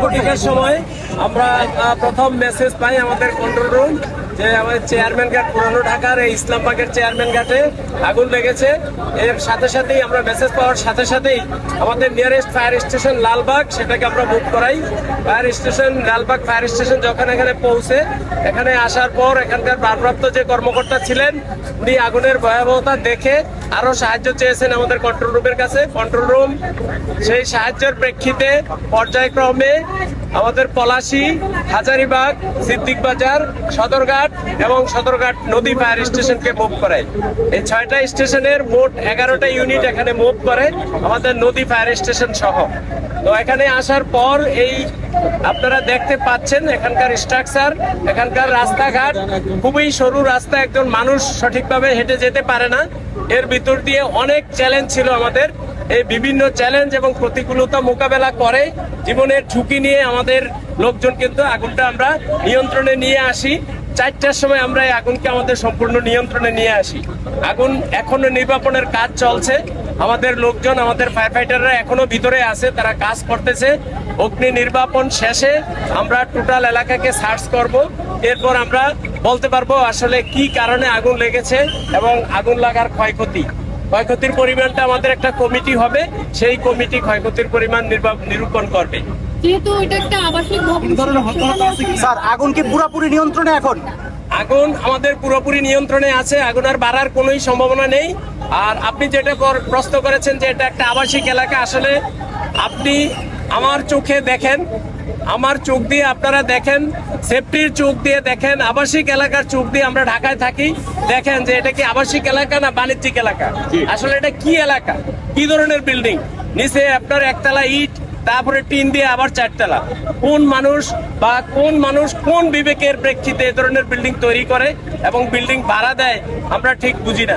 কোটিকার সময় আমরা প্রথম মেসেজ পাই আমাদের কন্ট্রোল রুম যে আমাদের চেয়ারম্যান ঘাট পুরানো ঢাকার এই ইসলামবাগের চেয়ারম্যান ঘাটে আগুন লেগেছে। এর সাথে সাথেই আমরা মেসেজ পাওয়ার সাথে সাথেই আমাদের নিয়ারেস্ট ফায়ার স্টেশন লালবাগ সেটাকে আমরা বুক করাই। Fire station Lalbagh fire station যখন এখানে পৌঁছে এখানে আসার পর এখানকার ভারপ্রাপ্ত যে কর্মকর্তা ছিলেন উনি আগুনের ভয়াবহতা দেখে আরো সাহায্য চেয়েছেন আমাদের কন্ট্রোল রুমের কাছে। কন্ট্রোল রুম সেই সাহায্যের প্রেক্ষিতে পর্যায়ক্রমে আমাদের পলাশী, হাজারীবাগ, সিদ্দিক বাজার, সদরঘাট এবং সদরঘাট নদী ফায়ার স্টেশনকে মুভ করায়। এই 6টা স্টেশনের মোট 11টা ইউনিট এখানে মুভ করে আমাদের নদী ফায়ার স্টেশন সহ। তো এখানে আসার পর এই আপনারা দেখতে পাচ্ছেন এখানকার স্ট্রাকচার, এখানকার রাস্তাঘাট খুবই সরু রাস্তা, একজন মানুষ সঠিকভাবে হেঁটে যেতে পারে না। এর ভিতর দিয়ে অনেক চ্যালেঞ্জ ছিল আমাদের। এই বিভিন্ন চ্যালেঞ্জ এবং প্রতিকূলতা মোকাবেলা করে জীবনের ঝুঁকি নিয়ে আমাদের লোকজন কিন্তু আগুনটা আমরা নিয়ন্ত্রণে নিয়ে আসি। 4টার সময় আমরা এই আগুনকে আমাদের সম্পূর্ণ নিয়ন্ত্রণে নিয়ে আসি। আগুন এখনো নির্বাপনের কাজ চলছে। আমাদের লোকজন, আমাদের ফায়ার ফাইটাররা এখনো ভিতরে আছে, তারা কাজ করতেছে। অগ্নি নির্বাপন শেষে আমরা টোটাল এলাকাকে সার্চ করব। এরপর আমরা বলতে পারবো আসলে কি কারণে আগুন লেগেছে এবং আগুন লাগার ক্ষয়ক্ষতির পরিমাণটা আমাদের একটা কমিটি হবে, সেই কমিটি ক্ষয়ক্ষতির পরিমাণ নিরূপণ করবে। যেহেতু এটা একটা আবাসিক ভবন, স্যার আগুন কি পুরোপুরি নিয়ন্ত্রণে এখন? আগুন আমাদের পুরোপুরি নিয়ন্ত্রণে আছে, আগুন আর বাড়ার কোনোই সম্ভাবনা নেই। আর আপনি যেটা প্রশ্ন করেছেন যে এটা একটা আবাসিক এলাকা, আসলে আপনি আমার চোখে দেখেন, আমার চোখ দিয়ে আপনারা দেখেন, সেফটির চোখ দিয়ে দেখেন, আবাসিক এলাকার চোখ দিয়ে আমরা ঢাকায় থাকি, দেখেন যে এটা কি আবাসিক এলাকা না বাণিজ্যিক এলাকা। আসলে এটা কি এলাকা, কি ধরনের বিল্ডিং, নিচে আপনার একতলা ইট, তারপরে টিন দিয়ে আবার 4তলা। কোন মানুষ কোন বিবেকের প্রেক্ষিতে এ ধরনের বিল্ডিং তৈরি করে এবং বিল্ডিং ভাড়া দেয় আমরা ঠিক বুঝি না।